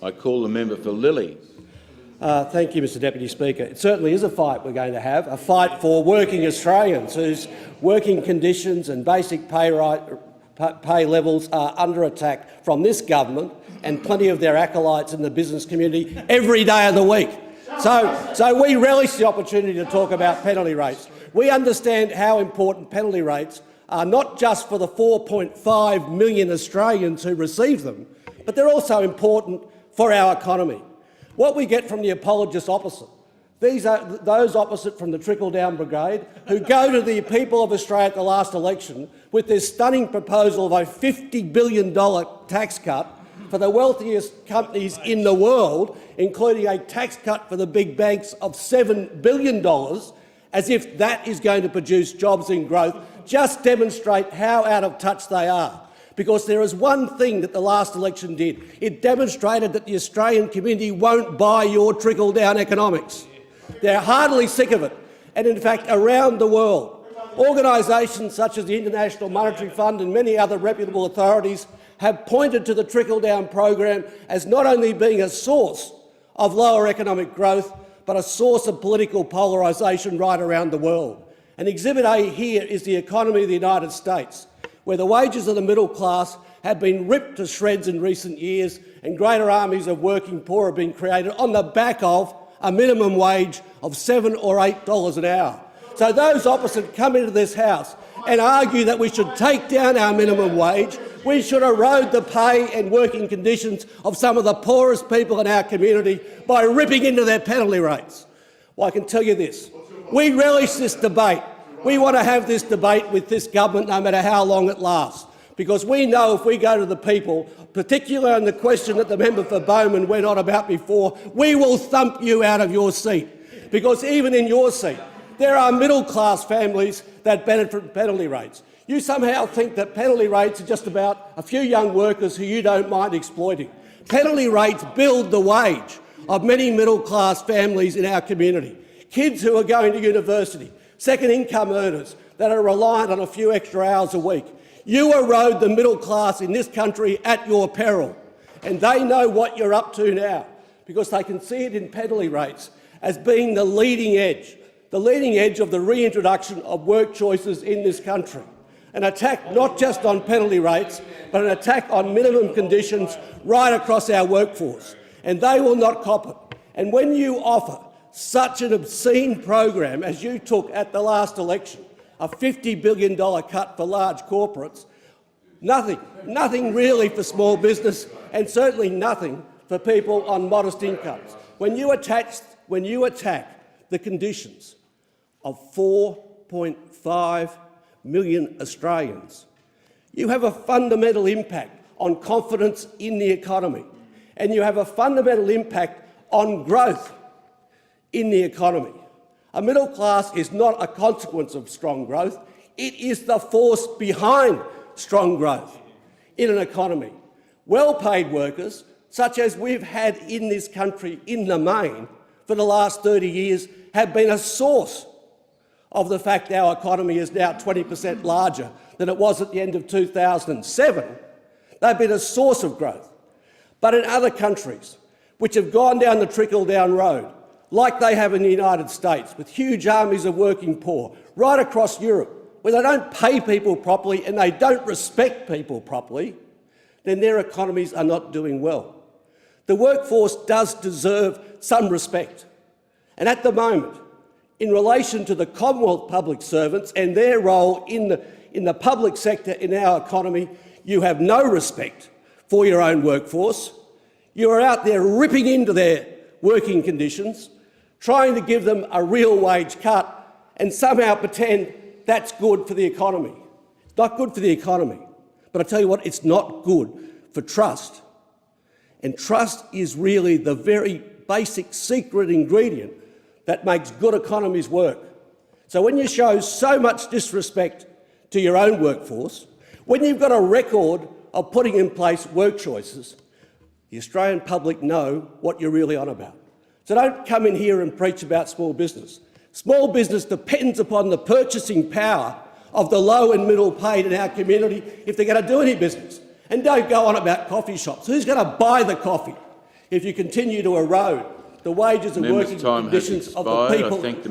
I call the member for Lilly. Thank you, Mr Deputy Speaker. It certainly is a fight we're going to have, a fight for working Australians whose working conditions and basic pay levels are under attack from this government and plenty of their acolytes in the business community every day of the week. So we relish the opportunity to talk about penalty rates. We understand how important penalty rates are, not just for the 4.5 million Australians who receive them, but they're also important for our economy. What we get from the apologists opposite, these are those opposite from the trickle-down brigade who go to the people of Australia at the last election with this stunning proposal of a $50 billion tax cut for the wealthiest companies in the world, including a tax cut for the big banks of $7 billion, as if that is going to produce jobs and growth, just demonstrate how out of touch they are. Because there is one thing that the last election did. It demonstrated that the Australian community won't buy your trickle-down economics. They're heartily sick of it. And in fact, around the world, organisations such as the International Monetary Fund and many other reputable authorities have pointed to the trickle-down program as not only being a source of lower economic growth, but a source of political polarisation right around the world. And Exhibit A here is the economy of the United States, where the wages of the middle class have been ripped to shreds in recent years and greater armies of working poor have been created on the back of a minimum wage of $7 or $8 an hour. So those opposite come into this House and argue that we should take down our minimum wage, we should erode the pay and working conditions of some of the poorest people in our community by ripping into their penalty rates. Well, I can tell you this. We relish this debate. We want to have this debate with this government no matter how long it lasts, because we know if we go to the people, particularly on the question that the member for Bowman went on about before, we will thump you out of your seat. Because even in your seat, there are middle-class families that benefit from penalty rates. You somehow think that penalty rates are just about a few young workers who you don't mind exploiting. Penalty rates build the wage of many middle-class families in our community, kids who are going to university, second income earners that are reliant on a few extra hours a week. You erode the middle class in this country at your peril, and they know what you're up to now because they can see it in penalty rates as being the leading edge of the reintroduction of work choices in this country. An attack not just on penalty rates, but an attack on minimum conditions right across our workforce, and they will not cop it. And when you offer such an obscene program as you took at the last election, a $50 billion cut for large corporates, nothing really for small business and certainly nothing for people on modest incomes. When you attack the conditions of 4.5 million Australians, you have a fundamental impact on confidence in the economy, and you have a fundamental impact on growth in the economy. A middle class is not a consequence of strong growth, it is the force behind strong growth in an economy. Well-paid workers, such as we've had in this country in the main for the last 30 years, have been a source of the fact our economy is now 20% larger than it was at the end of 2007. They've been a source of growth. But in other countries which have gone down the trickle-down road, like they have in the United States, with huge armies of working poor, right across Europe, where they don't pay people properly and they don't respect people properly, then their economies are not doing well. The workforce does deserve some respect. And at the moment, in relation to the Commonwealth public servants and their role in the public sector in our economy, you have no respect for your own workforce. You are out there ripping into their working conditions, trying to give them a real wage cut and somehow pretend that's good for the economy. It's not good for the economy. But I tell you what, it's not good for trust. And trust is really the very basic secret ingredient that makes good economies work. So when you show so much disrespect to your own workforce, when you've got a record of putting in place work choices, the Australian public know what you're really on about. So don't come in here and preach about small business. Small business depends upon the purchasing power of the low and middle paid in our community if they're going to do any business. And don't go on about coffee shops. Who's going to buy the coffee if you continue to erode the wages and Member's working time has conditions of the expired. people. I thank the